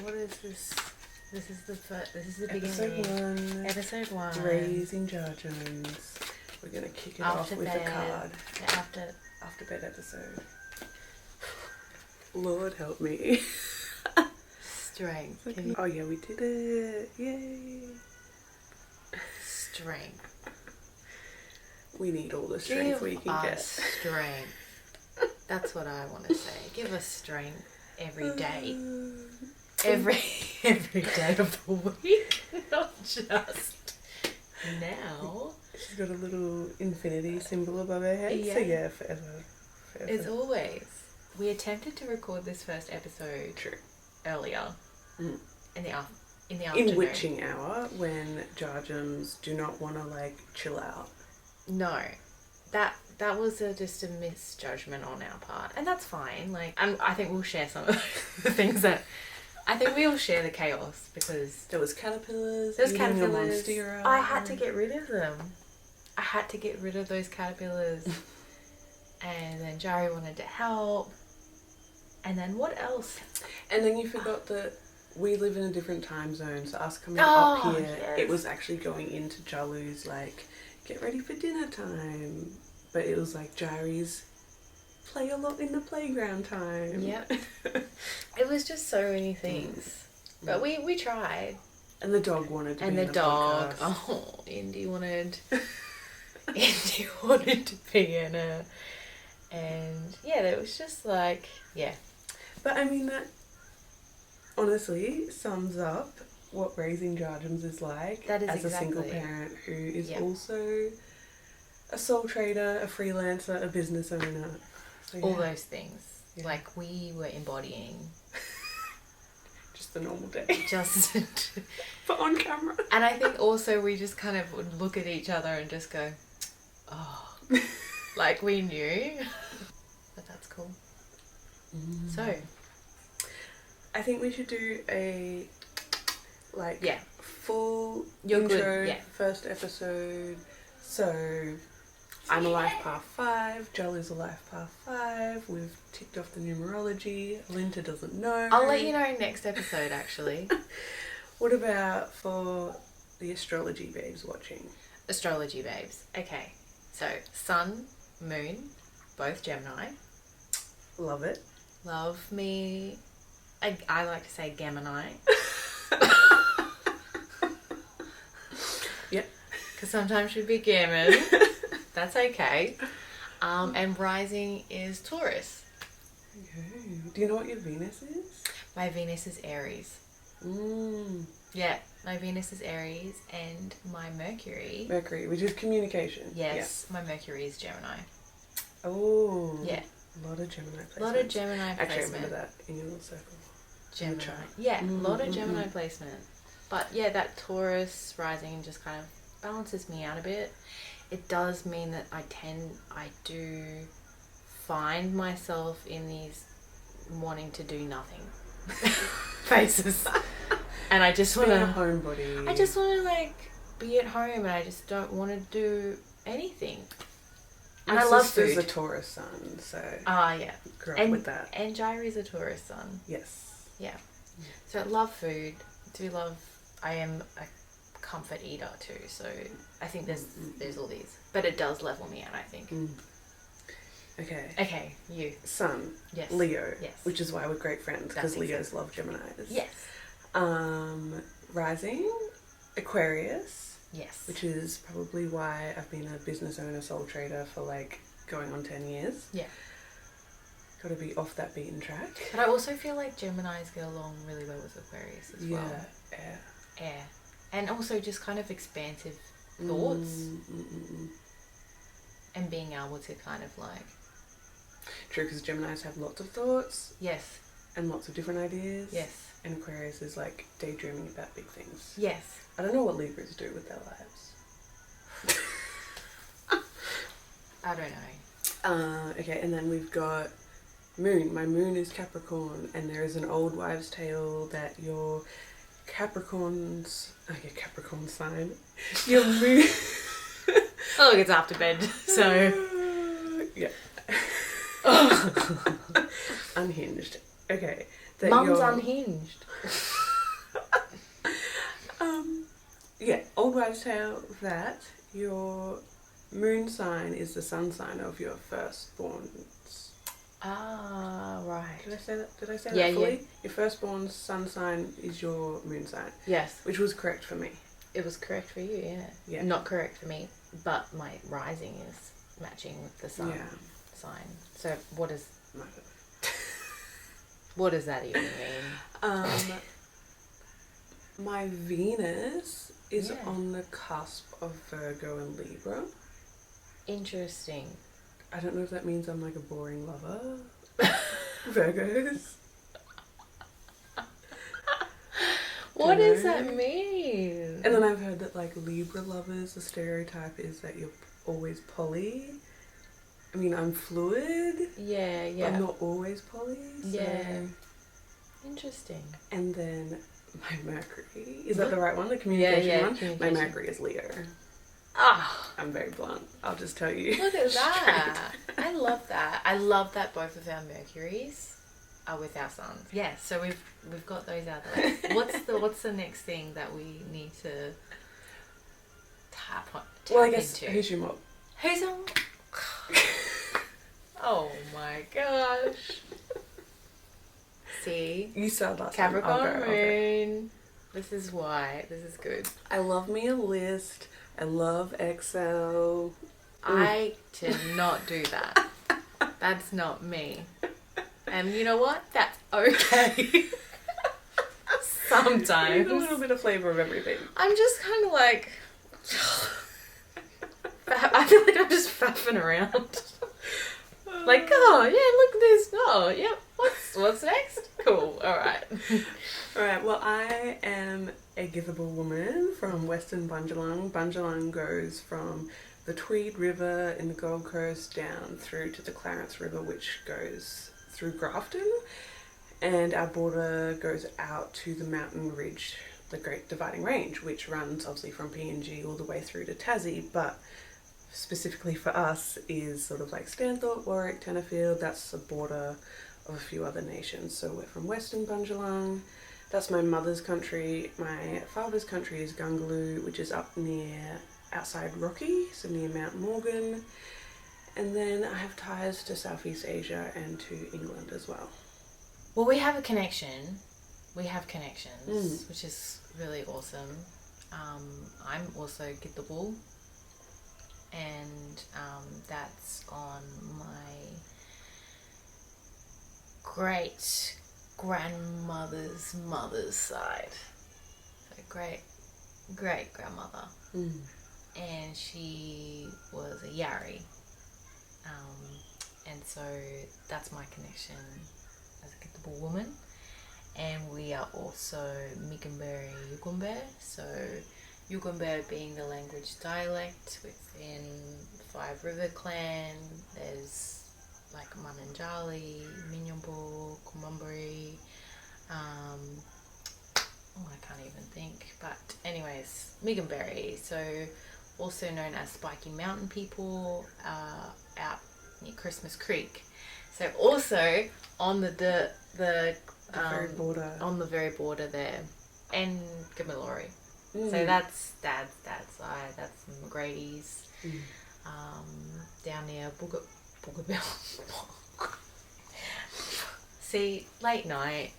what is this? This is the beginning. Episode 1. Episode 1. Raising Jarjums. We're going to kick it off with bed. a card. After bed episode. Lord help me. Strength. Oh yeah, we did it. Yay. Strength. We need all the strength we can get. Strength. That's what I want to say. Give us strength every day. Every day of the week. Not just now. She's got a little infinity symbol above her head. Yeah. So yeah, forever. It's always. We attempted to record this first episode earlier. In the afternoon. In witching hour, when Jarjums do not want to like chill out. No, that was just a misjudgment on our part, and that's fine. Like, and I think we'll share some of the things that I think we'll share the chaos because there was caterpillars. There's caterpillars. I had to get rid of them. I had to get rid of those caterpillars, and then Jari wanted to help. And then what else? And then you forgot that we live in a different time zone, so us coming up here, yes. it was actually going into Jalu's like, get ready for dinner time. But it was like Jari's play a lot in the playground time. Yep. It was just so many things. But we tried. And the dog wanted to be in the dog. podcast. Oh, Indy wanted to be in it. And yeah, it was just like, yeah. But I mean, that honestly sums up what raising Jarjums is like that is as exactly. a single parent who is also a sole trader, a freelancer, a business owner. So, yeah. All those things. Yeah. Like, we were embodying just the normal day. Just but on camera. And I think also we just kind of would look at each other and just go, oh, like we knew. But that's cool. So I think we should do a full You're intro good. Yeah. First episode. So I'm a life path 5, Joel is a life path 5, we've ticked off the numerology, Linda doesn't know. I'll let you know next episode actually. What about for the astrology babes watching? Astrology babes. Okay. So sun, moon, both Gemini. Love it. Love me. I like to say Gemini. Yep. Because sometimes she'd be gammon. That's okay. And rising is Taurus. Okay. Do you know what your Venus is? My Venus is Aries. Yeah, my Venus is Aries and my Mercury. Mercury, which is communication. Yes, my Mercury is Gemini. Oh. Yeah. A lot of Gemini placements. A lot of Gemini Actually, placement. I remember that in your little circle. Gemini. Yeah, a lot of Gemini placement. But yeah, that Taurus rising just kind of balances me out a bit. It does mean that I do find myself in these wanting to do nothing phases. And I just want to... a homebody. I just want to like be at home and I just don't want to do anything. And I love food. My sister's a Taurus sun, so... yeah. Grew up with that. And Jairi's a Taurus sun. Yes. Yeah. So I love food. I am a comfort eater too, so I think there's all these. But it does level me out, I think. Okay, you. Sun. Yes. Leo. Yes. Which is why we're great friends, because Leos love Geminis. Yes. Rising, Aquarius. Yes. Which is probably why I've been a business owner, sole trader for like going on 10 years. Yeah. Got to be off that beaten track. But I also feel like Geminis get along really well with Aquarius as well. Yeah, air. And also just kind of expansive thoughts. And being able to kind of like... True, because Geminis have lots of thoughts. Yes. And lots of different ideas. Yes. And Aquarius is like daydreaming about big things. Yes. I don't know what Libras do with their lives. I don't know. Okay, and then we've got Moon. My moon is Capricorn, and there is an old wives' tale that your Capricorn sign, your moon... Oh, look, it's after bed, so... yeah. Unhinged. Okay. Mum's unhinged. Old wives' tale that your moon sign is the sun sign of your firstborn. Ah, right. Did I say that? Did I say Yeah, that fully? yeah. Your firstborn's sun sign is your moon sign. Yes. Which was correct for me. It was correct for you, yeah. Yeah. Not correct for me, but my rising is matching with the sun sign. So what does that even mean? My Venus is Yeah. on the cusp of Virgo and Libra. Interesting. I don't know if that means I'm like a boring lover. Virgos. What does that mean? And then I've heard that like Libra lovers, the stereotype is that you're always poly. I mean, I'm fluid. Yeah, yeah. I'm not always poly. So. Yeah. Interesting. And then my Mercury. Is that the right one? The communication one? Communication. My Mercury is Leo. Ah. I'm very blunt. I'll just tell you. Look at that. I love that. I love that both of our Mercuries are with our suns. Yeah, so we've got those out there. What's the next thing that we need to tap Well, I guess into? who's your mob? Who's on? Oh my gosh. See? You said last Capricorn time. moon. This is why. This is good. I love me a list. I love Excel. I did not do that. That's not me. And you know what? That's okay. Sometimes. A little bit of flavour of everything. I'm just kind of like... I feel like I'm just faffing around. Like, oh, yeah, look at this. Oh, yep. What's next? Cool. All right. Alright, well, I am a Githable woman from Western Bundjalung. Bundjalung goes from the Tweed River in the Gold Coast down through to the Clarence River, which goes through Grafton. And our border goes out to the mountain ridge, the Great Dividing Range, which runs obviously from PNG all the way through to Tassie, but specifically for us is sort of like Stanthorpe, Warwick, Tenterfield. That's the border of a few other nations. So we're from Western Bundjalung. That's my mother's country. My father's country is Gungaloo, which is up outside Rocky, so near Mount Morgan. And then I have ties to Southeast Asia and to England as well. Well, we have a connection. We have connections, which is really awesome. I'm also Githable, and that's on my great grandmother's mother's side. So great grandmother. And she was a Yarri. And so that's my connection as a Githable woman. And we are also Mikamberry Yugambeh. So Yugambeh being the language dialect within Five River Clan. There's like Mananjali, Minyambo, Kumambari. I can't even think. But anyways, Mikamberry. So also known as Spiky Mountain people, out near Christmas Creek. So also on the very border. On the very border there. And Gamilori. So that's Dad's side, that's McGrady's. Down near Boogabill. See, late night,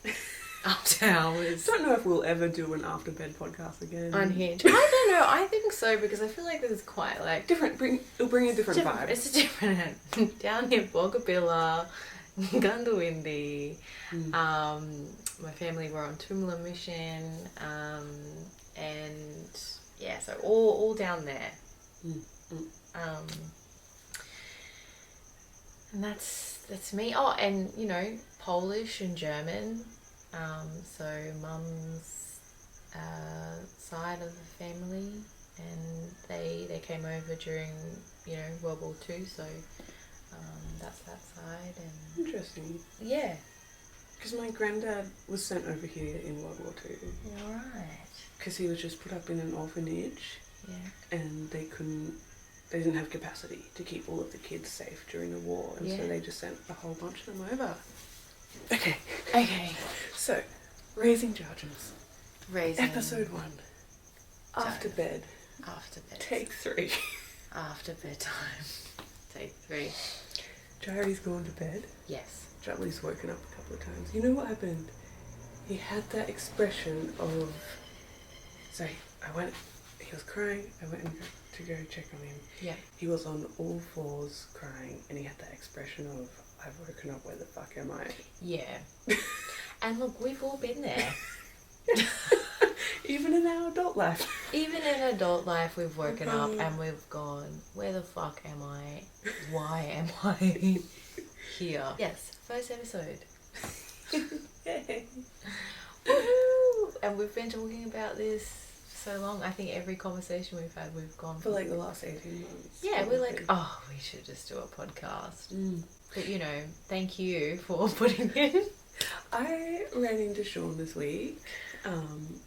after hours. Don't know if we'll ever do an after bed podcast again. Unhinged. I don't know, I think so, because I feel like this is quite like... It'll bring a different vibe. It's a different... Down near Bogabilla, Gundawindi. My family were on Tumala Mission. And yeah, so all down there. And that's me. Oh, and you know, Polish and German. So mum's side of the family, and they came over during, you know, World War II. So that's that side. And interesting. Yeah. Because my granddad was sent over here in World War II. Right. Because he was just put up in an orphanage. Yeah. And they didn't have capacity to keep all of the kids safe during the war. And so they just sent a whole bunch of them over. Okay. So, Raising Jarjums. Raising. Episode 1. After bed. After bed. Take 3. After bedtime. Take 3. Charlie's gone to bed. Yes. Charlie's woken up a couple of times. You know what happened? He had that expression of... So he was crying. I went to go check on him. Yeah. He was on all fours crying, and he had that expression of, I've woken up, where the fuck am I? Yeah. And look, we've all been there. Even in our adult life. Even in adult life, we've woken up and we've gone, where the fuck am I? Why am I here? Yes, first episode. Yay. Woohoo! And we've been talking about this so long. I think every conversation we've had, we've gone for like the last 18 months. Yeah, we're like, oh, we should just do a podcast. Mm. But you know, thank you for putting in. I ran into Sean this week,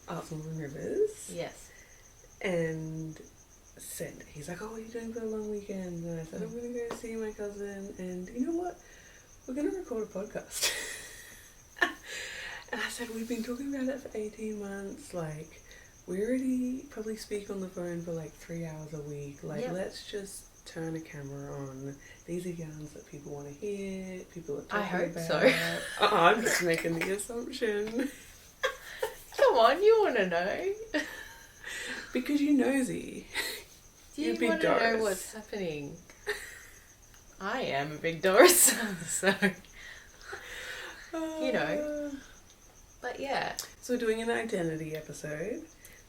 Arts and Rivers. Yes. And said, he's like, oh, what are you doing for a long weekend? And I said, I'm going to go see my cousin, and you know what? We're going to record a podcast. And I said, we've been talking about it for 18 months, like, we already probably speak on the phone for like 3 hours a week, like, let's just turn a camera on. These are yarns that people want to hear, people are talking about. I hope so. I'm just making the assumption. Come on, you want to know. Because you're nosy. You want to know what's happening. I am a big Doris, so, you know. But yeah. So we're doing an identity episode.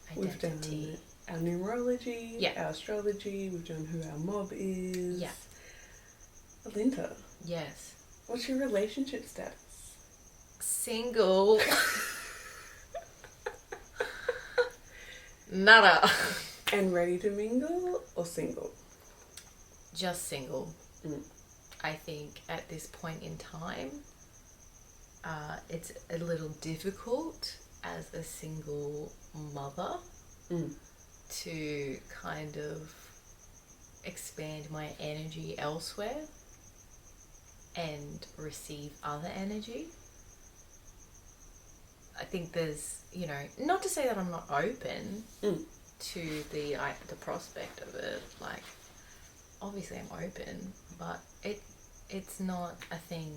Identity. We've done our numerology, our astrology, we've done who our mob is. Yeah. Linda. Yes. What's your relationship status? Single. Nada. And ready to mingle or single? Just single. Mm. I think at this point in time, it's a little difficult as a single mother to kind of expand my energy elsewhere and receive other energy. I think there's, you know, not to say that I'm not open to the prospect of it. Like, obviously I'm open, but it's not a thing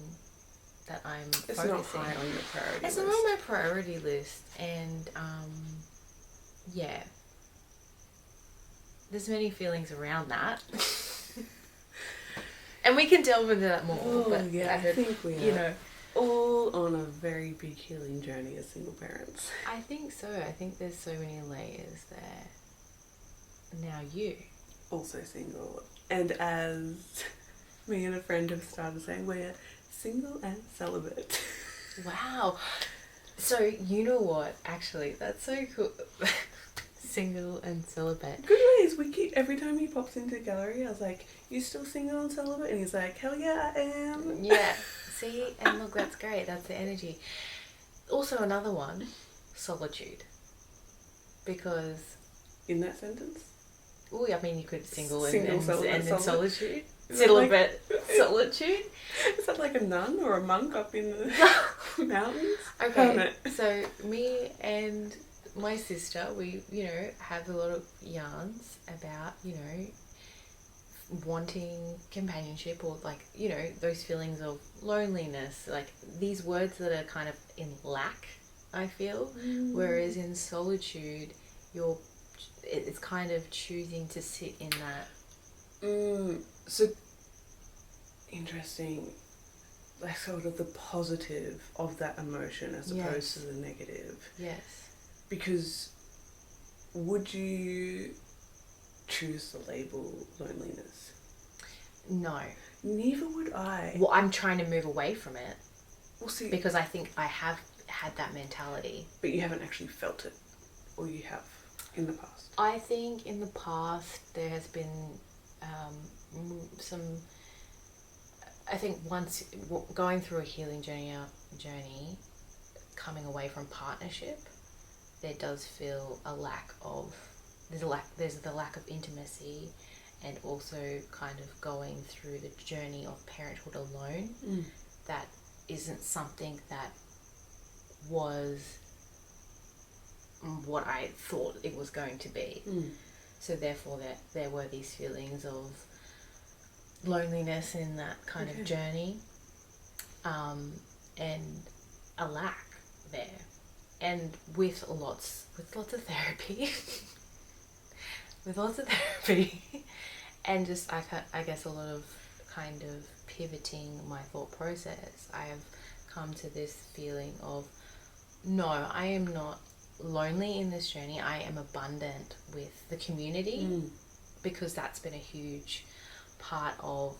that I'm focusing. It's not high on your priority list. It's not on my priority list, and yeah, there's many feelings around that. And we can delve into that more. Oh, but yeah, I think we are. You know, all on a very big healing journey as single parents. I think so. I think there's so many layers there. Now you. Also single. And as me and a friend have started saying, we're single and celibate. Wow. So, you know what? Actually, that's so cool. Single and celibate. Good ways. We keep, every time he pops into the gallery, I was like, you still single and celibate? And he's like, hell yeah, I am. Yeah. See? And look, that's great. That's the energy. Also, another one, solitude. Because... In that sentence? Oh, I mean, you could single and celibate. solitude. Celibate, solitude. Is that like a nun or a monk up in the mountains? Okay, so me and my sister, we, you know, have a lot of yarns about, you know, wanting companionship or like, you know, those feelings of loneliness, like these words that are kind of in lack, I feel. Whereas in solitude, it's kind of choosing to sit in that. So interesting, like sort of the positive of that emotion as opposed to the negative. Yes. Because would you choose the label loneliness? No. Neither would I. Well, I'm trying to move away from it. Well, see, because I think I have had that mentality. But you haven't actually felt it, or you have in the past? I think in the past there has been some. I think once going through a healing journey, coming away from partnership, there does feel a lack of. There's the lack of intimacy, and also kind of going through the journey of parenthood alone. That isn't something that was what I thought it was going to be. So therefore there were these feelings of loneliness in that kind of journey, and a lack there, and with lots of therapy, and just I guess a lot of kind of pivoting my thought process. I have come to this feeling of, no, I am not lonely in this journey. I am abundant with the community, because that's been a huge part of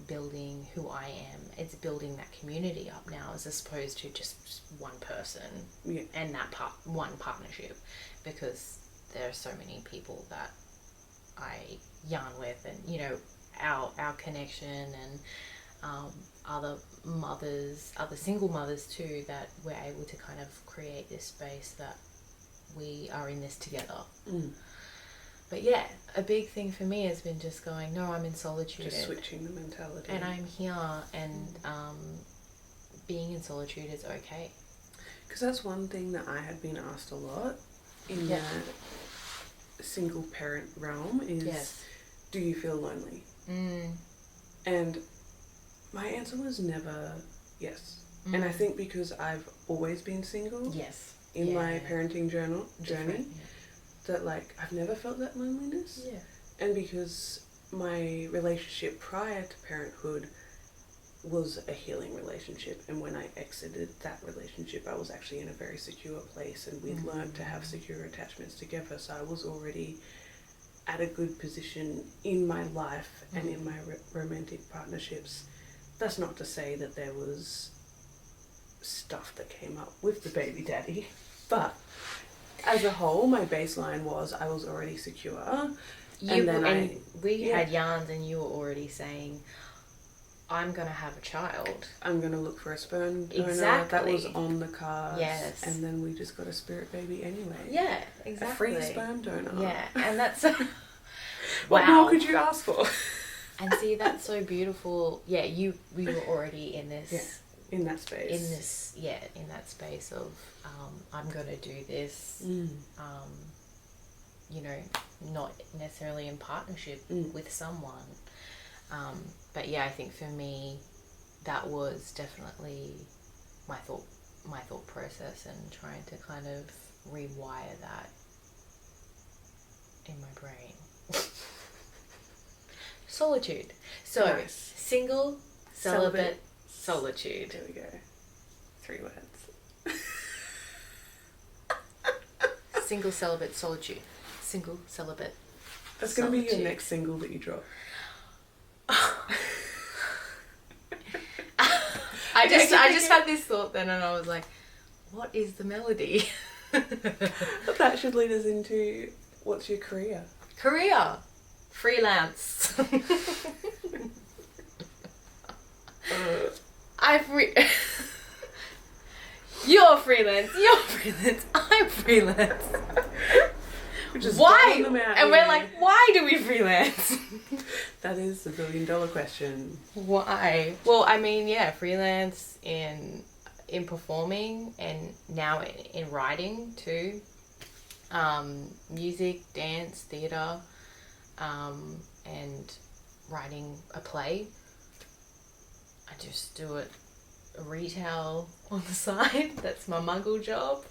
building who I am. It's building that community up now, as opposed to just one person and that one partnership, because there are so many people that I yarn with, and you know, our connection, and other single mothers too, that we're able to kind of create this space that we are in this together. But yeah, a big thing for me has been just going, no, I'm in solitude. Just switching the mentality. And I'm here, and being in solitude is okay. Because that's one thing that I had been asked a lot in the single parent realm is, do you feel lonely? And my answer was never yes. And I think because I've always been single in my parenting journey, that like I've never felt that loneliness. And because my relationship prior to parenthood was a healing relationship, and when I exited that relationship, I was actually in a very secure place, and we'd learned to have secure attachments together, so I was already at a good position in my life and in my romantic partnerships. That's not to say that there was stuff that came up with the baby daddy, but as a whole, my baseline was I was already secure. We had yarns, and you were already saying, I'm going to have a child. I'm going to look for a sperm donor. Exactly. That was on the cards. Yes. And then we just got a spirit baby anyway. Yeah, exactly. A free sperm donor. Yeah, and that's... What more could you ask for? And see, that's so beautiful. Yeah, we were already in this... Yeah, in that space. In that space of, I'm going to do this, you know, not necessarily in partnership with someone. But yeah, I think for me, that was definitely my thought process, and trying to kind of rewire that in my brain. Solitude. So, nice. Single, celibate, solitude. There we go. 3 words. Single, celibate, solitude. Single, celibate. That's going to be your next single that you drop. I just had this thought then, and I was like, what is the melody? That should lead us into, what's your career? Freelance. You're freelance, I'm freelance. Why? And we're like, why do we freelance? That is the $1 billion question. Why? Well, I mean, yeah, freelance in performing, and now in writing too. Music, dance, theatre, and writing a play. I just do it retail on the side. That's my muggle job.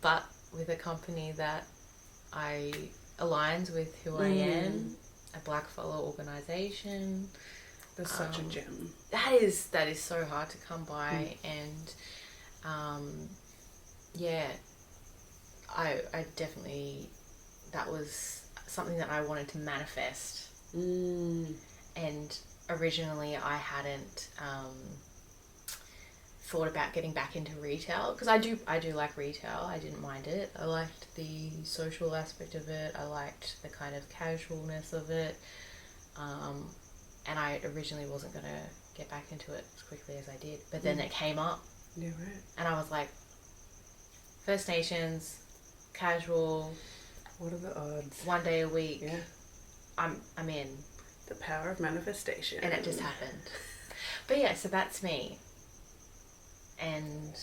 But with a company that aligns with who I am, a blackfellow organisation. That's such a gem. That is so hard to come by, and yeah, I definitely, that was something that I wanted to manifest. And originally I hadn't thought about getting back into retail, because I do like retail. I didn't mind it. I liked the social aspect of it. I liked the kind of casualness of it. And I originally wasn't going to get back into it as quickly as I did. But then it came up. Yeah, right. And I was like, First Nations, casual. What are the odds? 1 day a week. Yeah. I'm in. The power of manifestation. And it just happened. But yeah, so that's me. And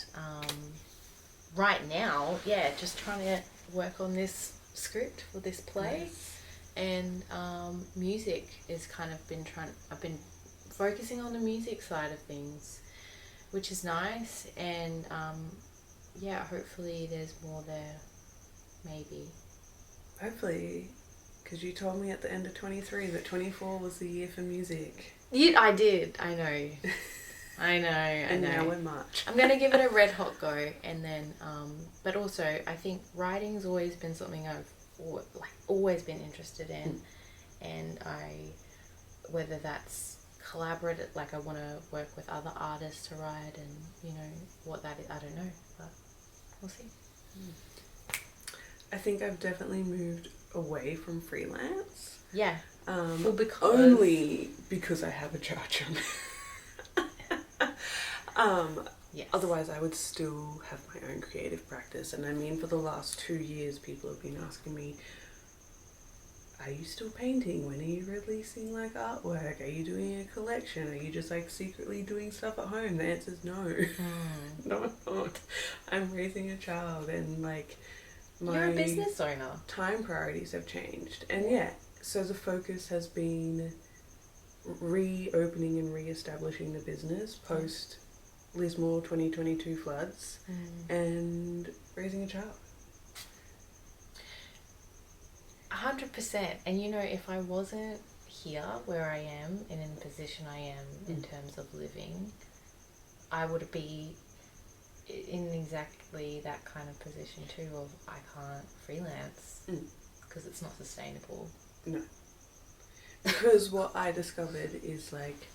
right now, yeah, just trying to work on this script for this play. Nice. And music is kind of I've been focusing on the music side of things, which is nice. And yeah, hopefully there's more there, maybe. Hopefully, because you told me at the end of 23 that 24 was the year for music. I did. I know. I know. And now we're March. I'm going to give it a red hot go. And then, but also, I think writing's always been something I've always been interested in. And whether that's collaborative, like I want to work with other artists to write, and, you know, what that is, I don't know. But we'll see. I think I've definitely moved away from freelance. Yeah. Well, because... Only because I have a Jarjum. Yes. Otherwise, I would still have my own creative practice. And I mean, for the last 2 years, people have been asking me, are you still painting? When are you releasing like artwork? Are you doing a collection? Are you just like secretly doing stuff at home? The answer is no. No, I'm not. I'm raising a child, and like You're a business owner. Time priorities have changed. And yeah, so the focus has been reopening and re-establishing the business post Lismore 2022 floods and raising a child. 100%. And you know, if I wasn't here where I am and in the position I am in terms of living, I would be in exactly that kind of position too, of I can't freelance because it's not sustainable. No. Because what I discovered is like,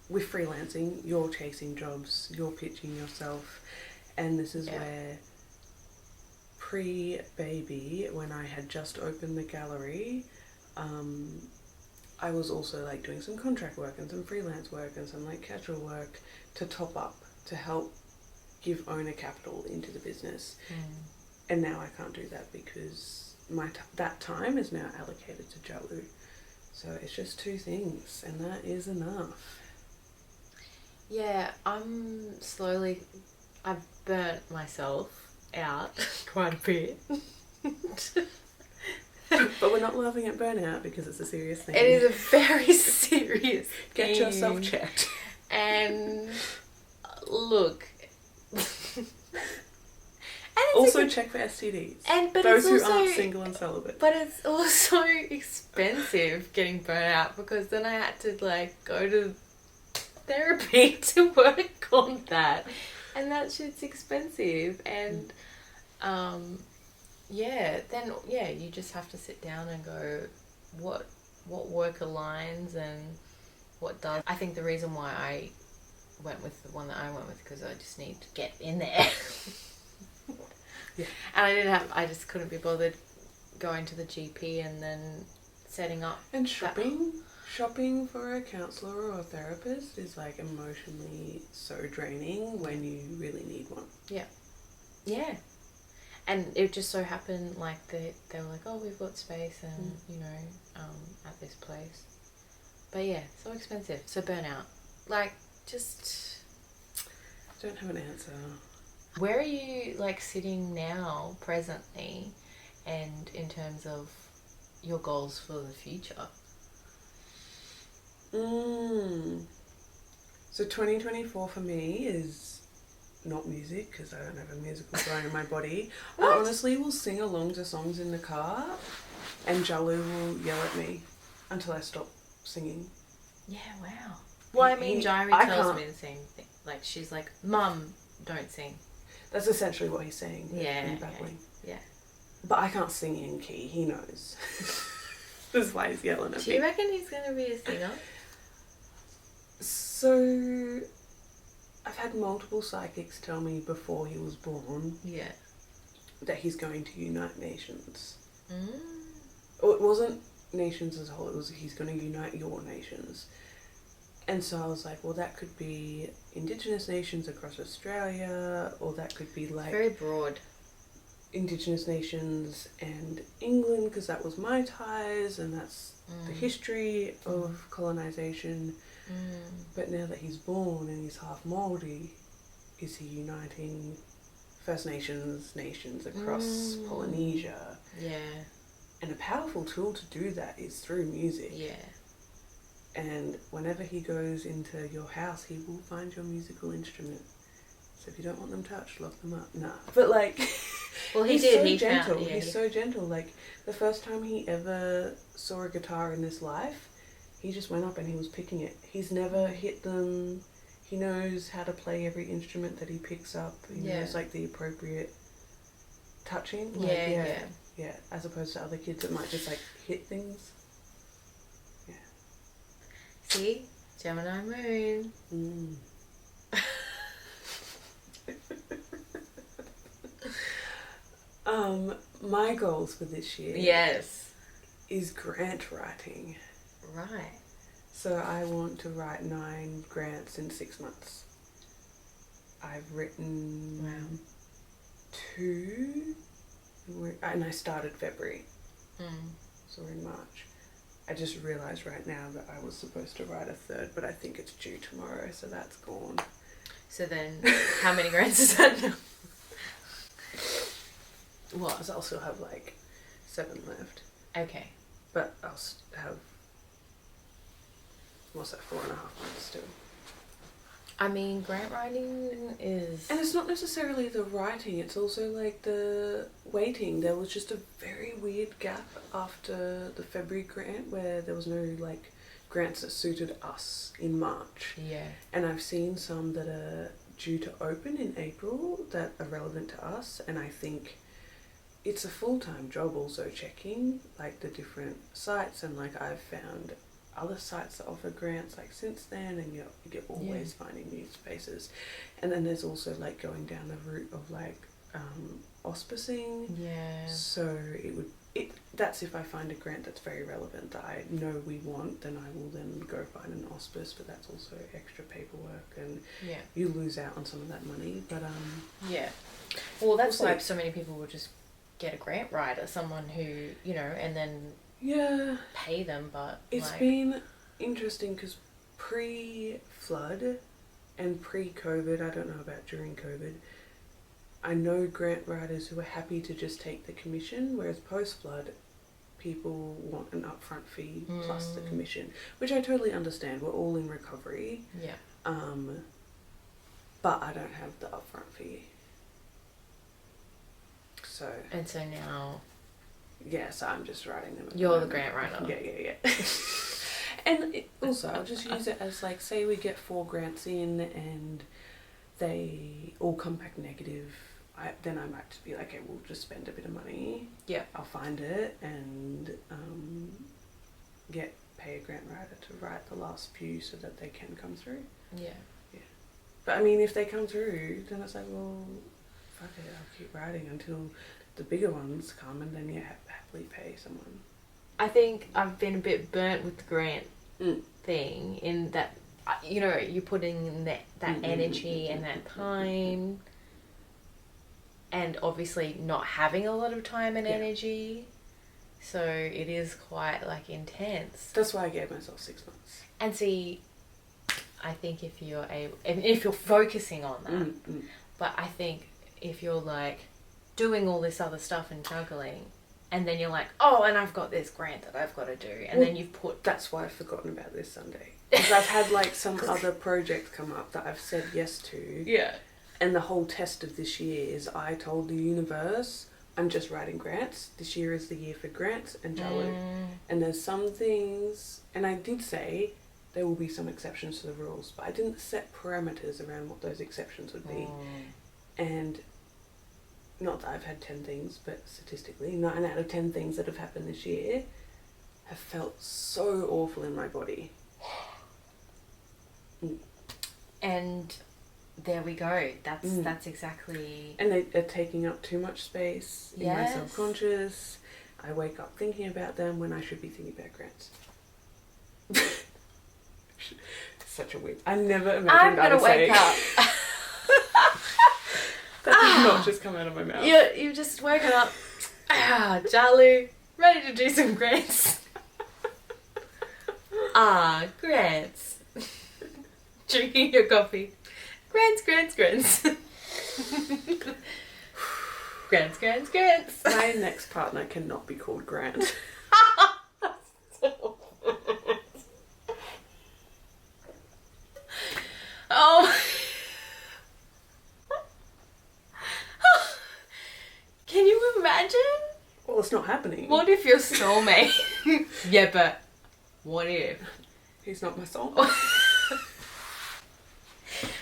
with freelancing, you're chasing jobs, you're pitching yourself, and this is where pre-baby, when I had just opened the gallery, I was also like doing some contract work and some freelance work and some like casual work to top up, to help give owner capital into the business. And now I can't do that because that time is now allocated to Jalu. So it's just 2 things, and that is enough. Yeah, I've burnt myself out quite a bit. But we're not laughing at burnout because it's a serious thing. It is a very serious Get thing. yourself checked. And look. Also check for STDs. But those who aren't single and celibate. But it's also expensive getting burnt out, because then I had to like go to therapy to work on that, and that shit's expensive. And you just have to sit down and go, what work aligns and what does. I think the reason why I went with the one that I went with, because I just need to get in there. And I just couldn't be bothered going to the GP and then setting up. And shopping for a counsellor or a therapist is like emotionally so draining when you really need one. Yeah. And it just so happened like they were like, oh, we've got space and you know, at this place. But yeah, so expensive. So burnout. Like, just don't have an answer. Where are you like sitting now, presently, and in terms of your goals for the future? So 2024 for me is not music, because I don't have a musical brain in my body. I honestly will sing along to songs in the car, and Jalu will yell at me until I stop singing. Yeah, wow. Well, I mean, Jairi tells me the same thing. Like, she's like, Mum, don't sing. That's essentially what he's saying. Yeah. Babbling. Yeah. But I can't sing in key. He knows. That's why he's yelling at me. Do you reckon he's going to be a singer? So, I've had multiple psychics tell me before he was born that he's going to unite nations. Well, it wasn't nations as a whole, it was he's going to unite your nations. And so I was like, well, that could be Indigenous nations across Australia, or that could be like... Very broad. Indigenous nations and England, because that was my ties, and that's the history of colonisation. But now that he's born and he's half Māori, is he uniting First nations across Polynesia. Yeah. And a powerful tool to do that is through music. Yeah. And whenever he goes into your house, he will find your musical instrument. So if you don't want them touched, lock them up. Nah. But like, well, he's did. so He gentle. Found, yeah, he's so gentle. Like, the first time he ever saw a guitar in his life, he just went up and he was picking it. He's never hit them. He knows how to play every instrument that he picks up. He knows, like, the appropriate touching. Like, yeah. As opposed to other kids that might just, like, hit things. Yeah. See? Gemini moon. My goals for this year. Yes. Is grant writing. Right. So I want to write 9 grants in 6 months. I've written 2, and I started February. So we're in March. I just realised right now that I was supposed to write a 3rd, but I think it's due tomorrow, so that's gone. So then, how many grants is that now? What? Because I'll still have like 7 left. Okay. But I'll have, what's that, 4.5 months still. I mean, grant writing is... And it's not necessarily the writing, it's also like the waiting. There was just a very weird gap after the February grant where there was no like grants that suited us in March. Yeah. And I've seen some that are due to open in April that are relevant to us, and I think it's a full-time job also checking like the different sites, and like I've found other sites that offer grants like since then, and you're always finding new spaces. And then there's also like going down the route of like auspicing. Yeah. So that's if I find a grant that's very relevant that I know we want, then I will then go find an auspice, but that's also extra paperwork, and you lose out on some of that money. But yeah. Well, that's why so many people would just get a grant writer, someone who, you know, and then pay them. But it's been interesting because pre-flood and pre-COVID, I don't know about during COVID, I know grant writers who are happy to just take the commission, whereas post-flood people want an upfront fee plus the commission, which I totally understand. We're all in recovery. Yeah. But I don't have the upfront fee. So now... Yeah, so I'm just writing them. You're the grant writer. Yeah. And also, I'll just use it as like, say we get 4 grants in and they all come back negative. Then I might just be like, okay, we'll just spend a bit of money. Yeah. I'll find it and pay a grant writer to write the last few so that they can come through. Yeah. But I mean, if they come through, then it's like, well, fuck it, I'll keep writing until the bigger ones come, and then happily pay someone. I think I've been a bit burnt with the grant thing, in that, you know, you're putting in that energy and that time, and obviously not having a lot of time and energy, so it is quite like intense. That's why I gave myself 6 months. And see, I think if you're focusing on that, but I think if you're like doing all this other stuff and juggling, and then you're like, oh, and I've got this grant that I've got to do, and then you've put... That's why I've forgotten about this Sunday. Because I've had like some other project come up that I've said yes to. Yeah. And the whole test of this year is I told the universe, I'm just writing grants. This year is the year for grants and Jalu. And there's some things, and I did say there will be some exceptions to the rules, but I didn't set parameters around what those exceptions would be. And not that I've had 10 things, but statistically 9 out of 10 things that have happened this year have felt so awful in my body. And there we go. That's exactly... And they're taking up too much space in my subconscious. I wake up thinking about them when I should be thinking about grants. Such a weird... I never imagined I would say... I'm going to wake up. That did not just come out of my mouth. You've just woken up. Jalu, ready to do some grants. Grants. Drinking your coffee. Grants. Grants, grants, grants. My next partner cannot be called Grant. Oh. Can you imagine? Well, it's not happening. What if your soulmate? Yeah, but what if? He's not my soulmate.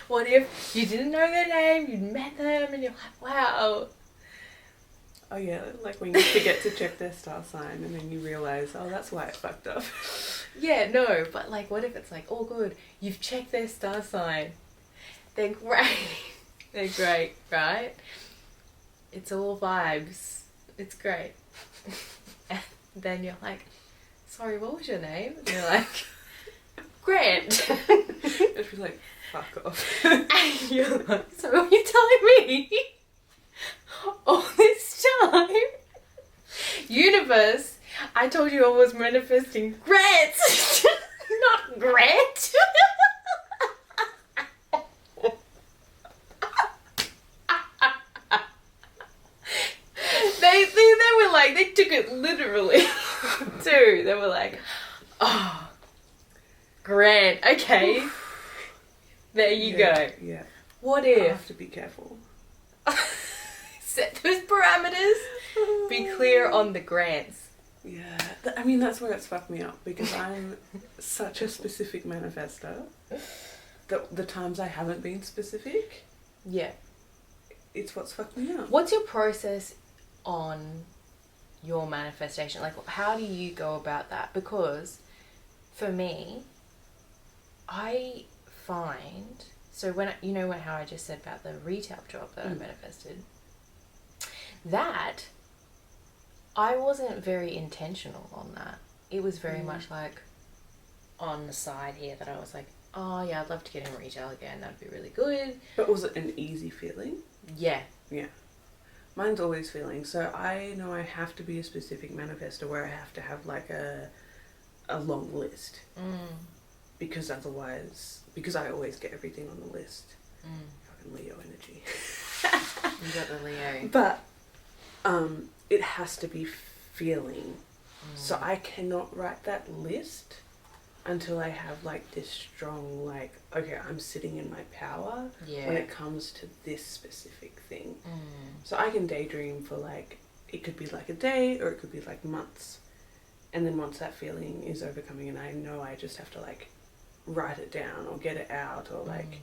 What if you didn't know their name, you'd met them, and you're like, wow. Oh yeah, like when you forget to check their star sign and then you realise, oh, that's why it fucked up. Yeah, no, but like, what if it's like, oh good, you've checked their star sign. They're great. They're great, right? It's all vibes. It's great. And then you're like, sorry, what was your name? And you're like, Grant. It's just like, fuck off. And you're like, so what are you telling me? All this time? Universe, I told you I was manifesting Grant, not Grant. They were like, they took it literally too. They were like, oh, Grant, okay. There you go. Yeah. What I if? have to be careful. Set those parameters. Be clear on the grants. Yeah. I mean, that's where it's fucked me up because I'm such a specific manifester that the times I haven't been specific, Yeah. it's what's fucked me up. What's your process on your manifestation? Like, how do you go about that? Because for me, I find, so when you know how I just said about the retail job that I manifested, that I wasn't very intentional on that. It was very much like on the side here that I was like, oh yeah, I'd love to get in retail again, that'd be really good. But was it an easy feeling? Yeah. Yeah. Mine's always feeling. So I know I have to be a specific manifester where I have to have like a long list. Because otherwise, because I always get everything on the list. Fucking Leo energy. You got the Leo. But it has to be feeling. So I cannot write that list until I have like this strong, like, okay, I'm sitting in my power when it comes to this specific thing. So I can daydream for like, it could be like a day or it could be like months. And then once that feeling is overcoming and I know I just have to like write it down or get it out or like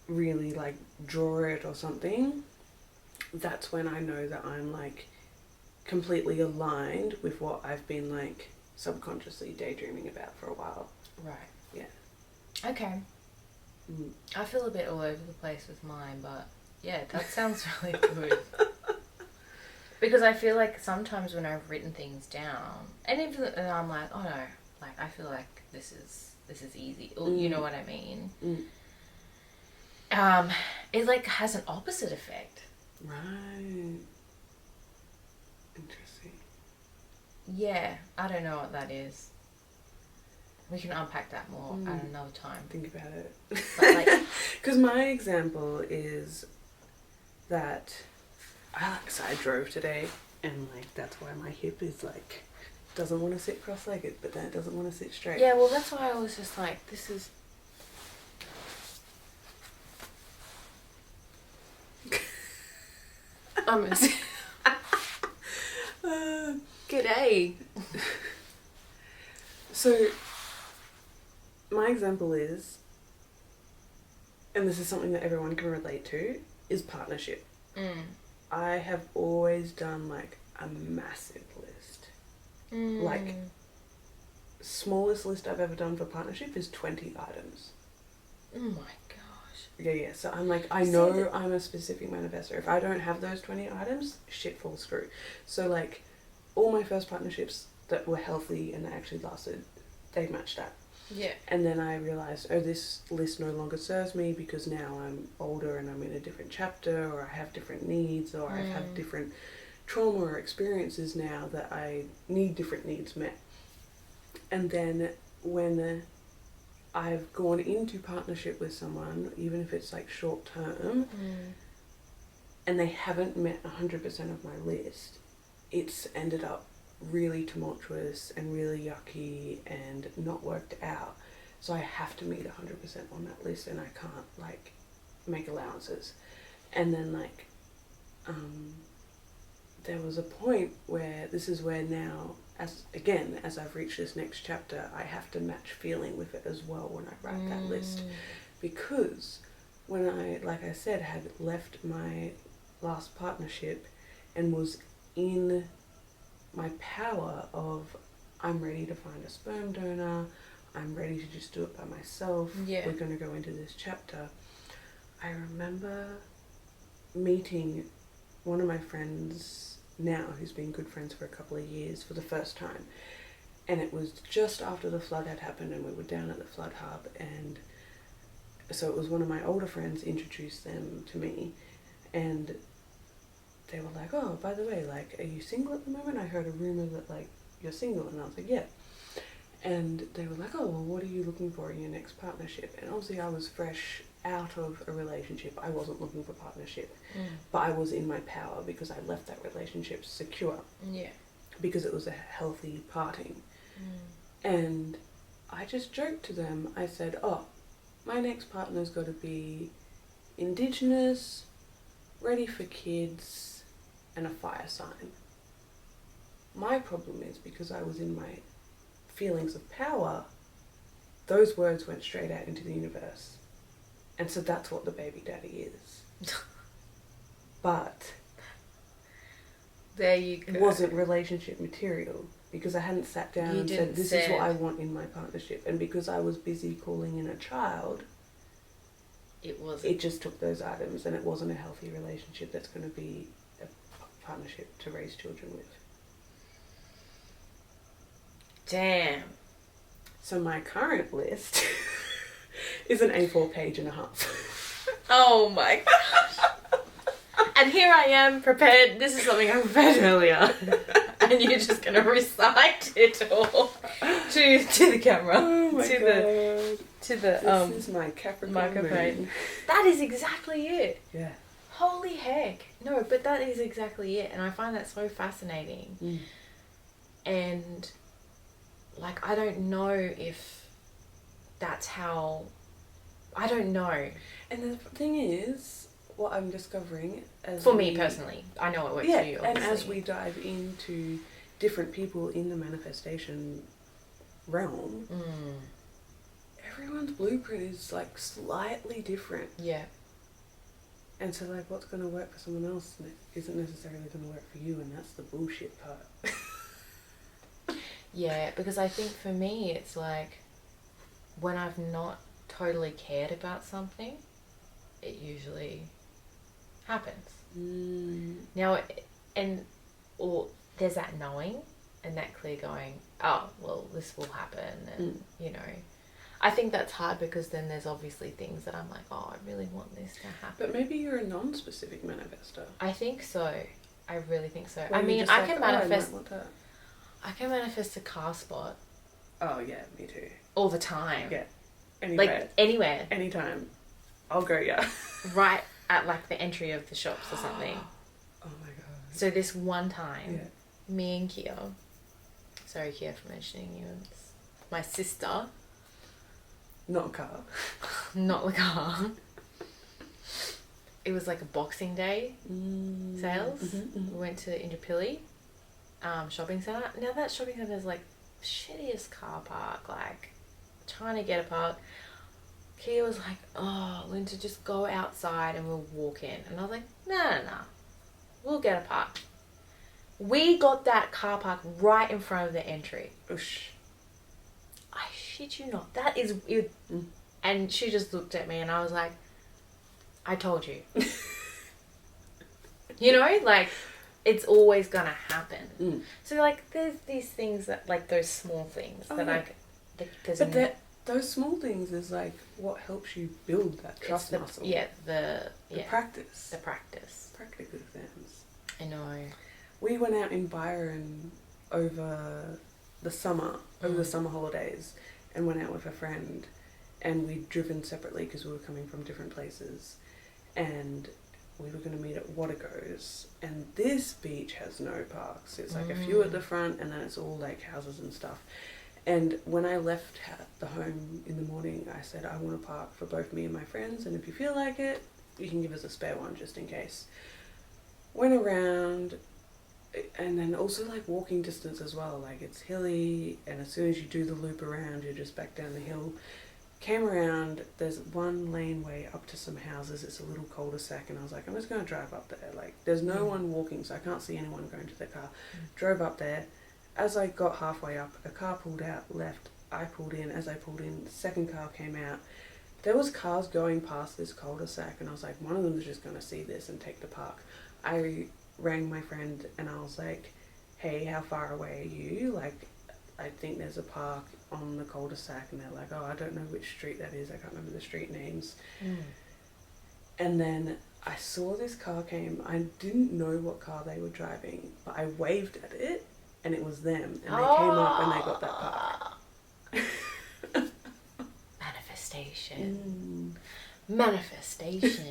really like draw it or something, that's when I know that I'm like completely aligned with what I've been like subconsciously daydreaming about for a while. Right. Yeah. Okay. I feel a bit all over the place with mine, but yeah, that sounds really good. Because I feel like sometimes when I've written things down, and even and I'm like, oh no, like I feel like this is easy, or you know what I mean. It like has an opposite effect. Right. Interesting. Yeah, I don't know what that is. We can unpack that more at another time. Think about it. But like, because my example is that I drove today and like that's why my hip is like doesn't want to sit cross-legged, but then it doesn't want to sit straight. yeah, well that's why I was just like, this is g'day. So my example is, and this is something that everyone can relate to, is partnership. I have always done like a massive list. Like, smallest list I've ever done for partnership is 20 items. Oh my gosh. Yeah. So I'm like, I know I'm a specific manifestor. If I don't have those 20 items, shit falls through. So like, all my first partnerships that were healthy and actually lasted, they matched that. Yeah. And then I realised, oh, this list no longer serves me because now I'm older and I'm in a different chapter, or I have different needs, or I have different trauma or experiences now that I need different needs met. And then when I've gone into partnership with someone, even if it's like short term, and they haven't met 100% of my list, it's ended up really tumultuous and really yucky and not worked out. So I have to meet 100% on that list, and I can't like make allowances. And then like there was a point where this is where now, as I've reached this next chapter, I have to match feeling with it as well when I write that list. Because when I, like I said, had left my last partnership and was in my power of, I'm ready to find a sperm donor, I'm ready to just do it by myself, we're going to go into this chapter. I remember meeting one of my friends now, who's been good friends for a couple of years, for the first time. And it was just after the flood had happened, and we were down at the flood hub, and so it was one of my older friends introduced them to me, and they were like, oh, by the way, like, are you single at the moment? I heard a rumor that, like, you're single. And I was like, yeah. And they were like, oh, well, what are you looking for in your next partnership? And obviously I was fresh out of a relationship. I wasn't looking for partnership, but I was in my power because I left that relationship secure. Yeah. Because it was a healthy parting. And I just joked to them. I said, oh, my next partner's got to be Indigenous, ready for kids, and a fire sign. My problem is, because I was in my feelings of power, those words went straight out into the universe. And so that's what the baby daddy is. But there you go. It wasn't relationship material, because I hadn't sat down and said, this is what I want in my partnership. And because I was busy calling in a child, it just took those items, and it wasn't a healthy relationship that's going to be a partnership to raise children with. Damn. So my current list is an A4 page and a half. Oh my gosh. And here I am prepared. This is something I prepared earlier. And you're just going to recite it all to the camera. Oh my God. This is my Capricorn microphone. That is exactly it. Yeah. Holy heck. No, but that is exactly it. And I find that so fascinating. And like, I don't know if that's how, I don't know. And the thing is, what I'm discovering as for me personally, I know it works for you, obviously. And as we dive into different people in the manifestation realm, everyone's blueprint is like slightly different. Yeah. And so like, what's going to work for someone else isn't necessarily going to work for you, and that's the bullshit part. Yeah, because I think for me it's like, when I've not totally cared about something, it usually happens. Now, or there's that knowing and that clear going, oh, well, this will happen, and you know, I think that's hard, because then there's obviously things that I'm like, oh, I really want this to happen. But maybe you're a non-specific manifestor. I think so. I really think so. Well, I mean, I can manifest. I I can manifest a car spot. Oh yeah, me too. All the time. Yeah. Anywhere. Like anywhere. Anytime. I'll go, yeah. Right at like the entry of the shops or something. Oh my God. So this one time, me and Kia, sorry Kia for mentioning you, it's my sister. Not a car. Not the car. It was like a Boxing Day sales. We went to Indooroopilly shopping centre. Now that shopping centre is like shittiest car park, like trying to get a park. Kia was like, oh, Linda, just go outside and we'll walk in. And I was like, no, we'll get a park. We got that car park right in front of the entry. Oosh. I shit you not. That is it. And she just looked at me and I was like, I told you. You know, like, it's always gonna happen. So like, there's these things that, like, those small things those small things is like what helps you build that trust muscle. Yeah, the practice. The practice. Practical exams. I know. We went out in Byron over the summer holidays, and went out with a friend, and we'd driven separately because we were coming from different places, and we were going to meet at Watergoes, and this beach has no parks. It's like a few at the front, and then it's all like houses and stuff. And when I left the home in the morning, I said, I want to park for both me and my friends, and if you feel like it, you can give us a spare one just in case. Went around, and then also like walking distance as well, like it's hilly, and as soon as you do the loop around, you're just back down the hill. Came around, there's one laneway up to some houses, it's a little cul-de-sac, and I was like, I'm just going to drive up there. Like, there's no one walking, so I can't see anyone going to their car. Drove up there. As I got halfway up, a car pulled out left, I pulled in. As I pulled in, the second car came out. There was cars going past this cul-de-sac, and I was like, one of them is just going to see this and take the park. I rang my friend, and I was like, hey, how far away are you? Like, I think there's a park on the cul-de-sac, and they're like, oh, I don't know which street that is, I can't remember the street names. And then I saw this car came, I didn't know what car they were driving, but I waved at it, and it was them, and they came up and they got that park. Manifestation. Manifestation.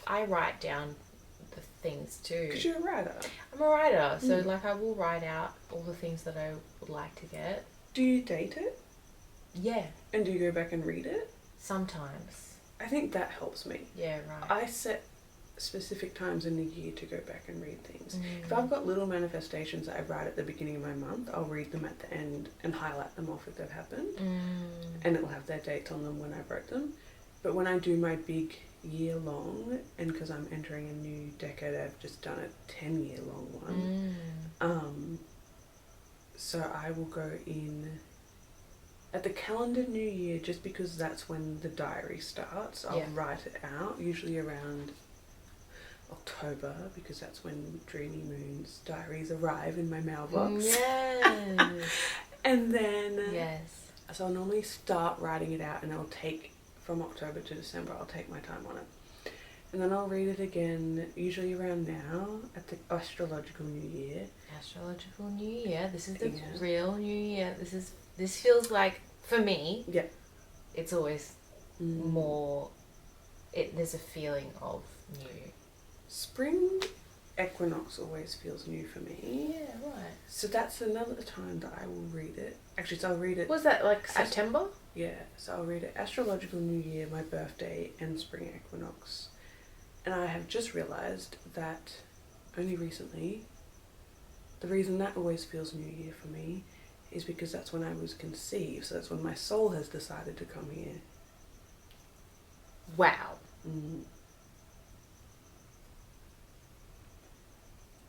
I write down the things too. Because you're a writer. I'm a writer, so like I will write out all the things that I would like to get. Do you date it? Yeah. And do you go back and read it? Sometimes. I think that helps me. Yeah, right. I set specific times in the year to go back and read things. If I've got little manifestations that I write at the beginning of my month, I'll read them at the end and highlight them off if they've happened. And it'll have their dates on them when I wrote them. But when I do my big year long, and because I'm entering a new decade, I've just done a 10-year long one. So I will go in at the calendar new year, just because that's when the diary starts. I'll write it out, usually around October, because that's when Dreamy Moon's diaries arrive in my mailbox. Yes. And then so I'll normally start writing it out, and I'll take from October to December, I'll take my time on it. And then I'll read it again, usually around now, at the Astrological New Year. Astrological New Year. This is the real New Year. This feels like, for me, it's always more, there's a feeling of new. Spring equinox always feels new for me. Yeah, right. So that's another time that I will read it. Actually, so I'll read it. Was that like September? Yeah, so I'll read it Astrological New Year, my birthday, and Spring Equinox. And I have just realised that only recently, the reason that always feels New Year for me is because that's when I was conceived, so that's when my soul has decided to come here. Wow.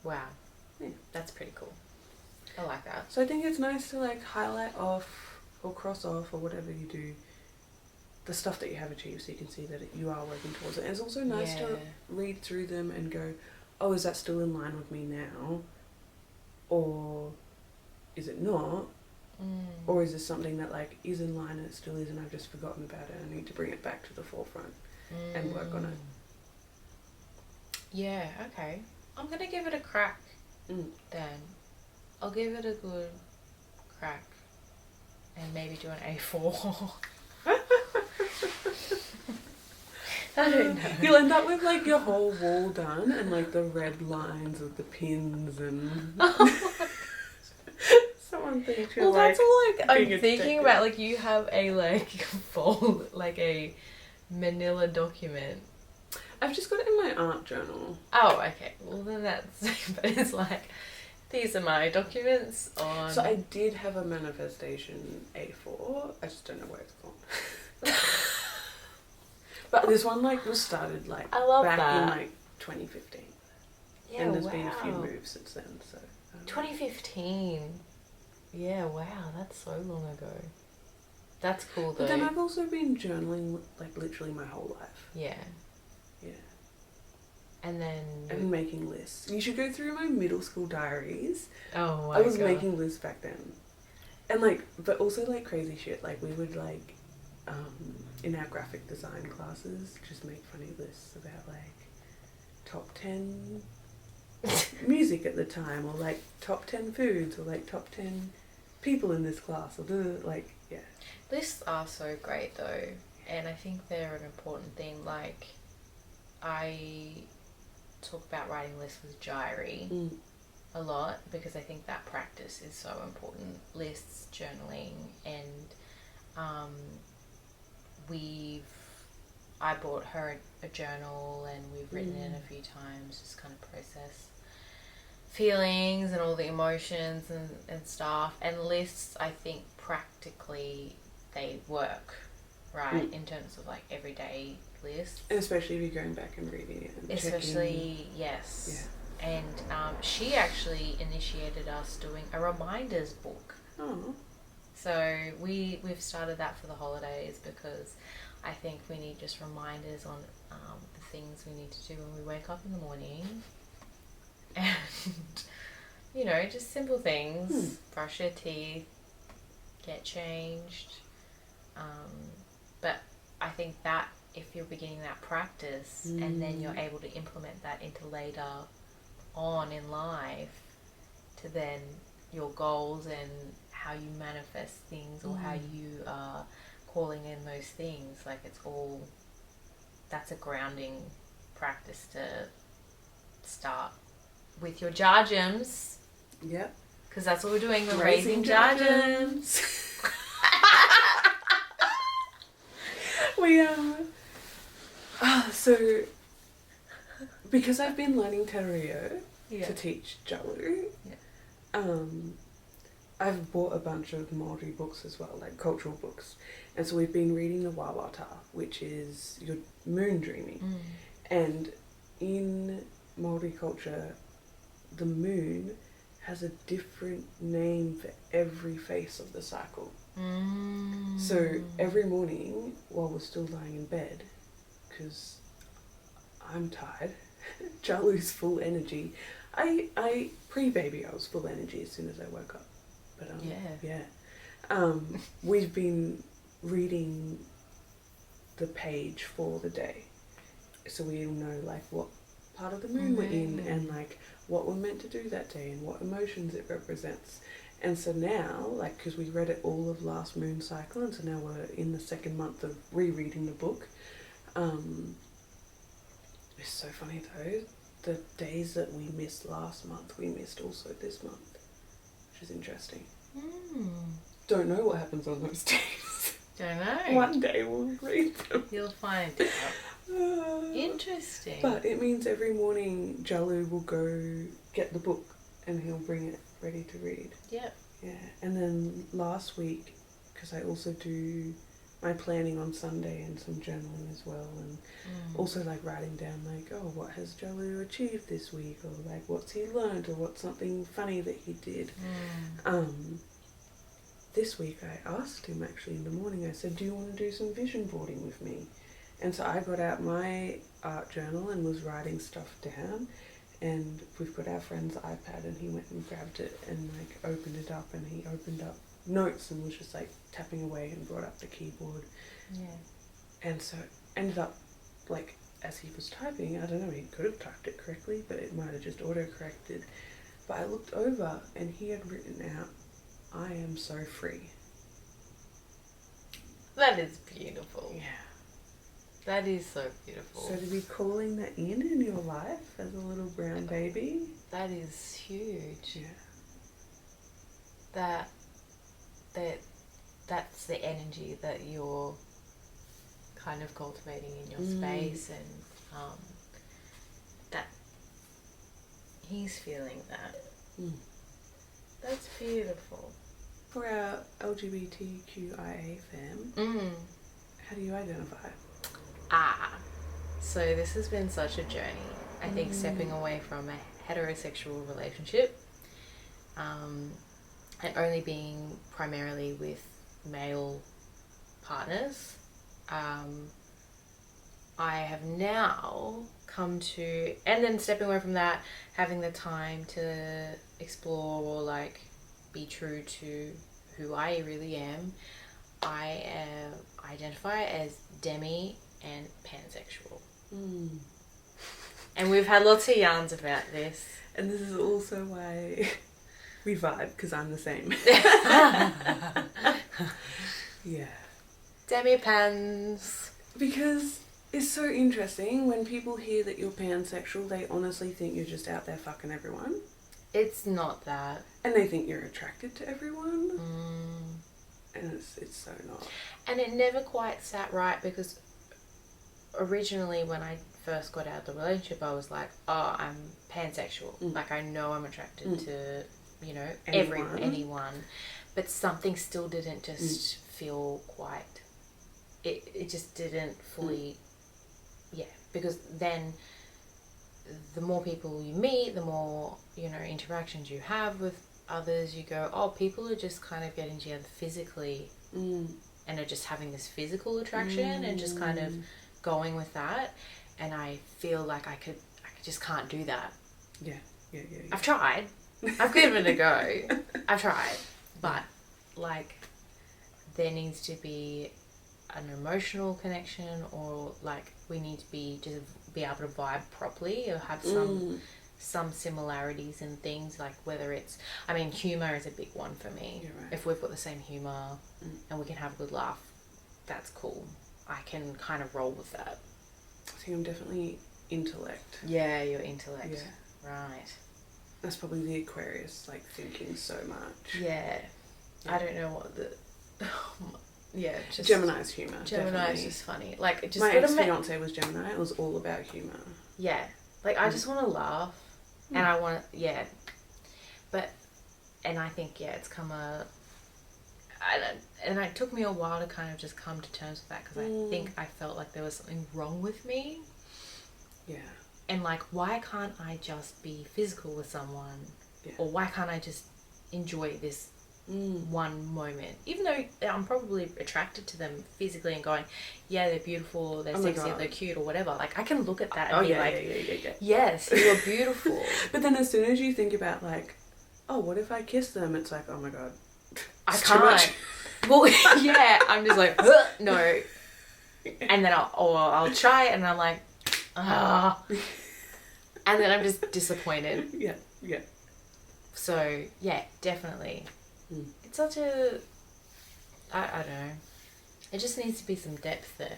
Wow. Yeah. That's pretty cool. I like that. So I think it's nice to like highlight off or cross off or whatever you do the stuff that you have achieved, so you can see that you are working towards it. And it's also nice to read through them and go, oh, is that still in line with me now? Or is it not? Or is this something that like is in line and it still is, and I've just forgotten about it and I need to bring it back to the forefront and work on it? Yeah, okay. I'm going to give it a crack then. I'll give it a good crack and maybe do an A4. I don't know. You'll end up with like your whole wall done and like the red lines with the pins and someone thinks you're that's all like I'm being a thinking detective. about, like you have a like fold, like a manila document. I've just got it in my art journal. Oh, okay. Well then that's, but it's like, these are my documents on... So I did have a manifestation A4, I just don't know where it's gone. But this one like was started like I love back that. in like 2015. Yeah, and there's been a few moves since then, so... 2015. Yeah, wow, that's so long ago. That's cool though. But then I've also been journaling like literally my whole life. Yeah. Yeah. And then... And making lists. You should go through my middle school diaries. Oh my I was God. making lists back then. And like, but also like crazy shit. Like we would like, in our graphic design classes, just make funny lists about like top 10 music at the time, or like top 10 foods, or like top 10 people in this class, or like, yeah. Lists are so great though. And I think they're an important thing. Like, I talk about writing lists with Jairi a lot because I think that practice is so important. Lists, journaling, and I bought her a journal and we've written in a few times, just kind of process feelings and all the emotions and stuff. And lists, I think practically they work, right, in terms of like everyday lists. And especially if you're going back and reading it. And especially, yes. Yeah. And she actually initiated us doing a reminders book. Oh. So we've started that for the holidays because I think we need just reminders on the things we need to do when we wake up in the morning. And, you know, just simple things. Brush your teeth, get changed. But I think that if you're beginning that practice and then you're able to implement that into later on in life to then your goals and how you manifest things or how you are calling in those things, like that's a grounding practice to start with your Jarjums. Yep. Because that's what we're doing. We're raising Jarjums. So because I've been learning Tarot to teach Jalu, I've bought a bunch of Maori books as well, like cultural books. And so we've been reading the Wawata, which is your moon dreaming. And in Maori culture, the moon has a different name for every phase of the cycle. So every morning while we're still lying in bed, because I'm tired, Jalu's full energy. I pre-baby I was full energy as soon as I woke up. But we've been reading the page for the day, so we all know like what part of the moon we're in and like what we're meant to do that day and what emotions it represents. And so now, like, because we read it all of last moon cycle, and so now we're in the second month of rereading the book. It's so funny though, the days that we missed last month we missed also this month, which is interesting. Don't know what happens on those days. Don't know. One day we'll read them. You'll find out. Interesting. But it means every morning Jalu will go get the book and he'll bring it ready to read. Yep. Yeah. And then last week, because I also do my planning on Sunday and some journaling as well, and also like writing down like, oh, what has Jalu achieved this week, or like what's he learned, or what's something funny that he did. This week I asked him actually in the morning, I said, do you want to do some vision boarding with me? And so I got out my art journal and was writing stuff down, and we've got our friend's iPad and he went and grabbed it and like opened it up, and he opened up notes and was just like tapping away and brought up the keyboard. And so it ended up like as he was typing, I don't know, he could have typed it correctly, but it might have just auto-corrected. But I looked over and he had written out, I am so free. That is beautiful. Yeah. That is so beautiful. So to be calling that in your life as a little brown baby. That is huge. Yeah. That's the energy that you're kind of cultivating in your space, and that he's feeling that. That's beautiful. For our LGBTQIA fam, how do you identify? So this has been such a journey. I think stepping away from a heterosexual relationship, and only being primarily with male partners, I have now come to, and then stepping away from that, having the time to explore or like be true to who I really am. I identify as demi and pansexual. And we've had lots of yarns about this. And this is also why we vibe, because I'm the same. Yeah. Demi-pans. Because it's so interesting when people hear that you're pansexual, they honestly think you're just out there fucking everyone. It's not that. And they think you're attracted to everyone. And it's so not. And it never quite sat right, because originally when I first got out of the relationship, I was like, oh, I'm pansexual. Like, I know I'm attracted to, you know, anyone. But something still didn't just feel quite... It just didn't fully... Yeah, because then the more people you meet, the more, you know, interactions you have with others, you go, oh, people are just kind of getting together physically and are just having this physical attraction and just kind of going with that. And I feel like I just can't do that. Yeah. I've tried. I've given it a go. I've tried. But, like, there needs to be an emotional connection, or, like, we need to be able to vibe properly, or have some similarities in things, like whether it's... I mean, humour is a big one for me. You're right. If we've got the same humour and we can have a good laugh, that's cool. I can kind of roll with that. I think I'm definitely intellect. Yeah, your intellect. Yeah. Right. That's probably the Aquarius, like, thinking so much. Yeah. I don't know what the... yeah, just... Gemini's humour. Gemini's just funny. Like, it just... My ex-fiance was Gemini. It was all about humour. Yeah. Like, I just want to laugh. And I want to... Yeah. But... And I think, yeah, it's come a... And it took me a while to kind of just come to terms with that, because I think I felt like there was something wrong with me. Yeah. And, like, why can't I just be physical with someone? Yeah. Or why can't I just enjoy this one moment? Even though I'm probably attracted to them physically and going, yeah, they're beautiful, they're sexy, they're cute, or whatever. Like, I can look at that and be like, yes, you're beautiful. But then as soon as you think about, like, oh, what if I kiss them? It's like, oh my God. I can't. Well, yeah, I'm just like, no. And then I'll try it, and I'm like, ah. And then I'm just disappointed. Yeah. So, yeah, definitely. It's such a... I don't know. It just needs to be some depth there.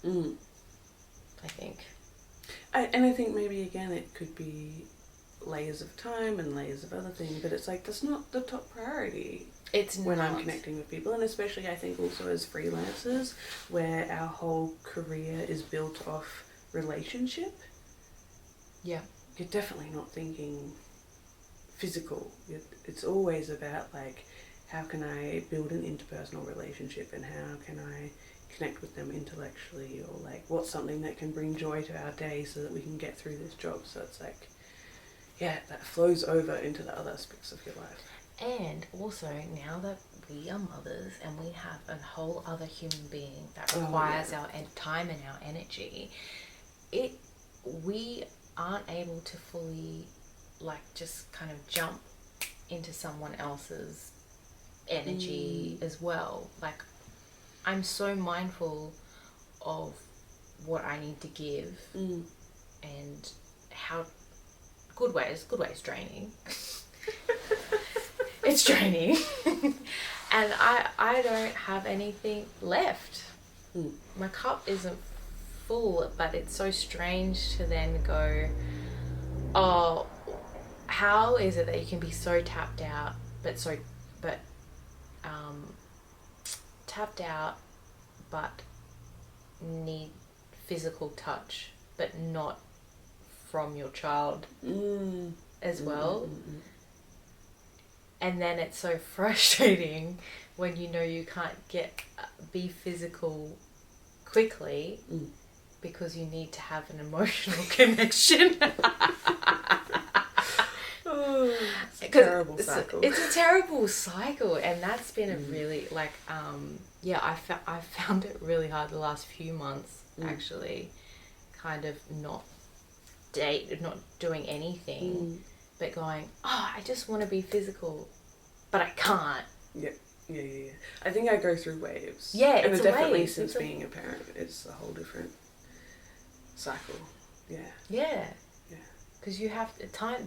I think. And I think maybe, again, it could be layers of time and layers of other things, but it's like, that's not the top priority. It's when not. I'm connecting with people, and especially I think also as freelancers, where our whole career is built off relationship. Yeah. You're definitely not thinking physical. It's always about, like, how can I build an interpersonal relationship, and how can I connect with them intellectually, or, like, what's something that can bring joy to our day so that we can get through this job. So it's like, yeah, that flows over into the other aspects of your life. And also, now that we are mothers and we have a whole other human being that requires our time and our energy, we aren't able to fully, like, just kind of jump into someone else's energy as well. Like, I'm so mindful of what I need to give and how... Good ways draining. It's draining. And I don't have anything left. My cup isn't full, but it's so strange to then go, oh, how is it that you can be so tapped out, but need physical touch, but not from your child as well. And then it's so frustrating when you know you can't be physical quickly because you need to have an emotional connection. It's a terrible cycle. It's a terrible cycle, and that's been a really, like, I found it really hard the last few months, actually, kind of not doing anything, but going, oh, I just want to be physical, but I can't. Yeah. I think I go through waves. Yeah, and it's definitely waves. Since being a parent, it's a whole different cycle. Yeah. Yeah. Because you have the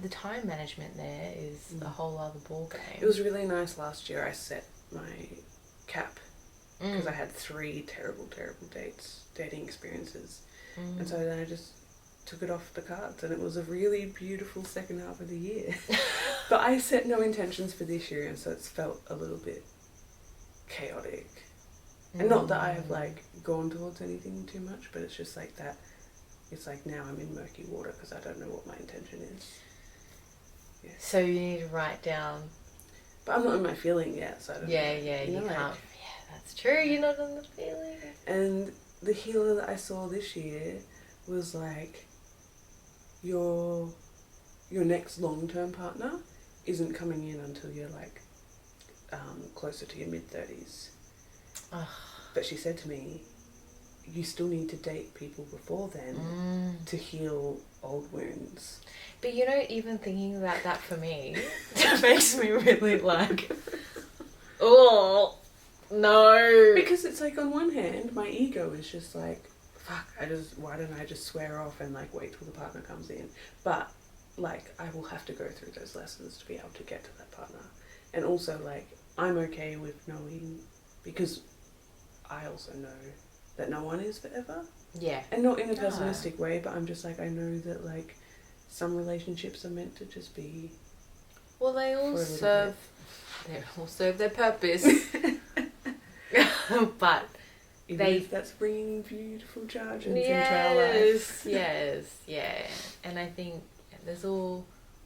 time management there is a whole other ball game. It was really nice last year. I set my cap because I had 3 terrible dating experiences. And so then I just took it off the cards, and it was a really beautiful second half of the year. But I set no intentions for this year, and so it's felt a little bit chaotic. And not that I have like gone towards anything too much, but it's just like that. It's like now I'm in murky water because I don't know what my intention is. Yeah. So you need to write down. But I'm not in my feeling yet, so I don't know. Yeah, you can't. Yeah, that's true. You're not in the feeling. And the healer that I saw this year was like, your next long-term partner isn't coming in until you're like closer to your mid-30s. But she said to me, you still need to date people before then to heal old wounds. But you know, even thinking about that for me, it makes me really like, oh, no. Because it's like, on one hand, my ego is just like, fuck, why don't I just swear off and like wait till the partner comes in? But like, I will have to go through those lessons to be able to get to that partner. And also like, I'm okay with knowing, because I also know that no one is forever. Yeah. And not in a pessimistic way, but I'm just like, I know that like some relationships are meant to just be. Well, they all serve their purpose. But that's bringing beautiful Jarjums into our life. Yes, yeah. And I think there's all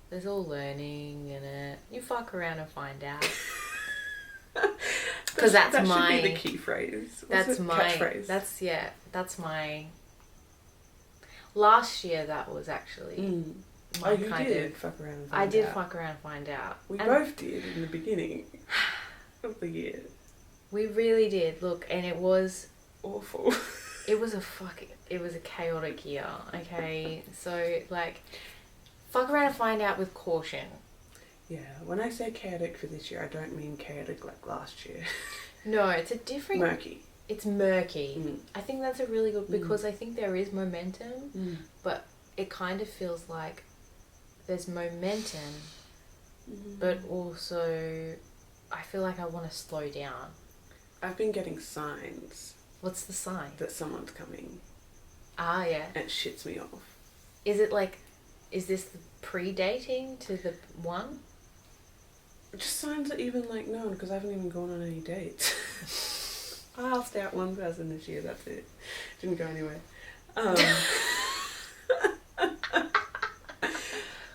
learning in it. You fuck around and find out. Because that should be the key phrase. Catchphrase? That's my. Last year that was actually my kind of. Fuck around and find out. I did fuck around and find out. We both did in the beginning of the year. We really did. Look, and it was awful. It was a chaotic year. Okay, so like, fuck around and find out with caution. Yeah, when I say chaotic for this year, I don't mean chaotic like last year. No, it's a different... Murky. It's murky. I think that's a really good... Because I think there is momentum, but it kind of feels like there's momentum, but also I feel like I want to slow down. I've been getting signs. What's the sign? That someone's coming. Ah, yeah. And it shits me off. Is it like... Is this the pre-dating to the one? Just signs that even like known, because I haven't even gone on any dates. I asked out one person this year, that's it. Didn't go anywhere.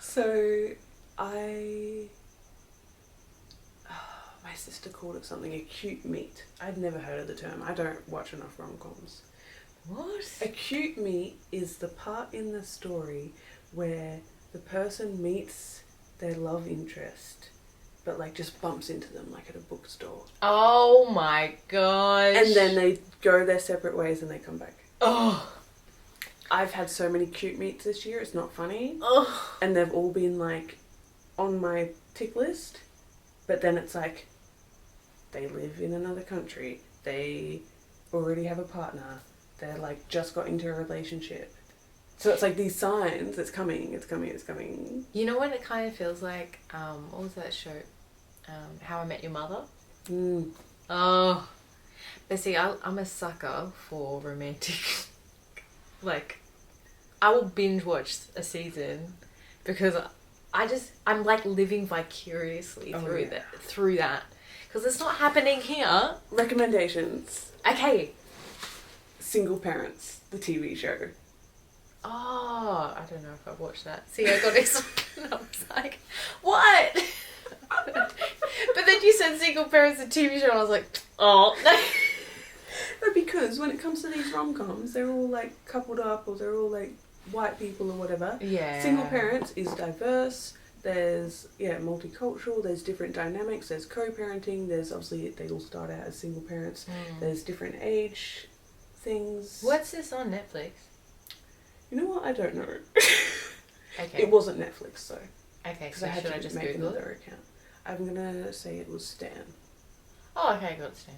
So my sister called it something, acute meet. I'd never heard of the term. I don't watch enough rom-coms. What? Acute meet is the part in the story where the person meets their love interest, but like just bumps into them like at a bookstore. Oh my gosh. And then they go their separate ways and they come back. Oh. I've had so many cute meets this year, it's not funny. Oh. And they've all been like on my tick list, but then it's like they live in another country, they already have a partner, they're like just got into a relationship. So it's like these signs, it's coming. You know what it kind of feels like? What was that show? How I Met Your Mother? Oh. But see, I'm a sucker for romantic... like, I will binge watch a season because I'm like living vicariously through that. Because it's not happening here. Recommendations. Okay. Single Parents, the TV show. Oh, I don't know if I've watched that. See, I got excited. I was like, what? But then you said Single Parents, the TV show, and I was like, oh. No, because when it comes to these rom-coms, they're all like coupled up, or they're all like white people or whatever. Yeah. Single Parents is diverse. There's, multicultural. There's different dynamics. There's co-parenting. There's obviously, they all start out as single parents. There's different age things. What's this on Netflix? You know what? I don't know. Okay. It wasn't Netflix, though. Okay, Because so I had should to I just make Google another it? account. I'm gonna say it was Stan, Oh, okay, got Stan.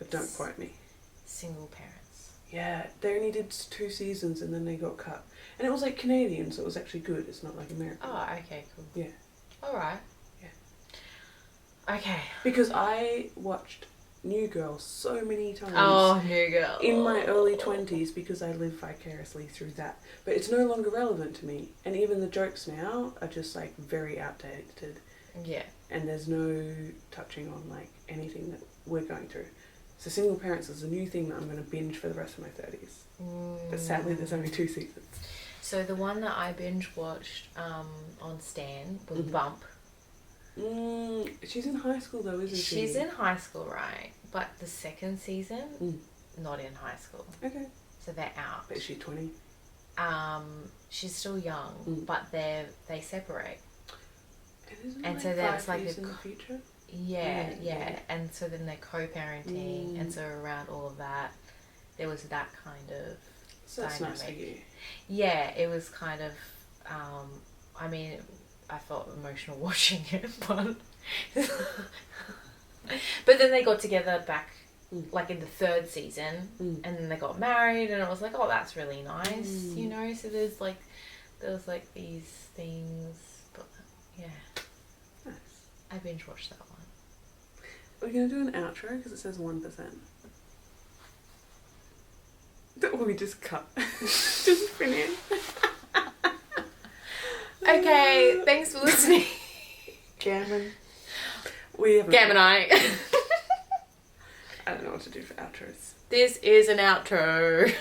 but don't quote me. Single Parents. Yeah, they only did 2 seasons and then they got cut. And it was like Canadian, so it was actually good. It's not like American. Oh, okay, cool. Yeah. Alright. Yeah. Okay. Because I watched New Girl so many times. Oh, New Girl. In my early 20s because I live vicariously through that. But it's no longer relevant to me. And even the jokes now are just like very outdated. Yeah. And there's no touching on like anything that we're going through. So Single Parents is a new thing that I'm going to binge for the rest of my 30s. But sadly there's only 2 seasons. So the one that I binge watched on Stan was Bump. She's in high school though, isn't she? She's in high school, right? But the second season, not in high school. Okay. So they're out. But is she 20? She's still young, but they separate. And so that's like in the future? Yeah. And so then they're co-parenting, and so around all of that, there was that kind of so that's dynamic. nice for you. Yeah, it was kind of, I mean, I felt emotional watching it, but then they got together back, like in the 3rd season, and then they got married, and it was like, oh, that's really nice, you know. So there was like these things, but yeah, nice. I binge watched that one. We're gonna do an outro because it says 1%. Or we just cut, just finish. Okay, thanks for listening. Gammon. Gammon I. I don't know what to do for outros. This is an outro.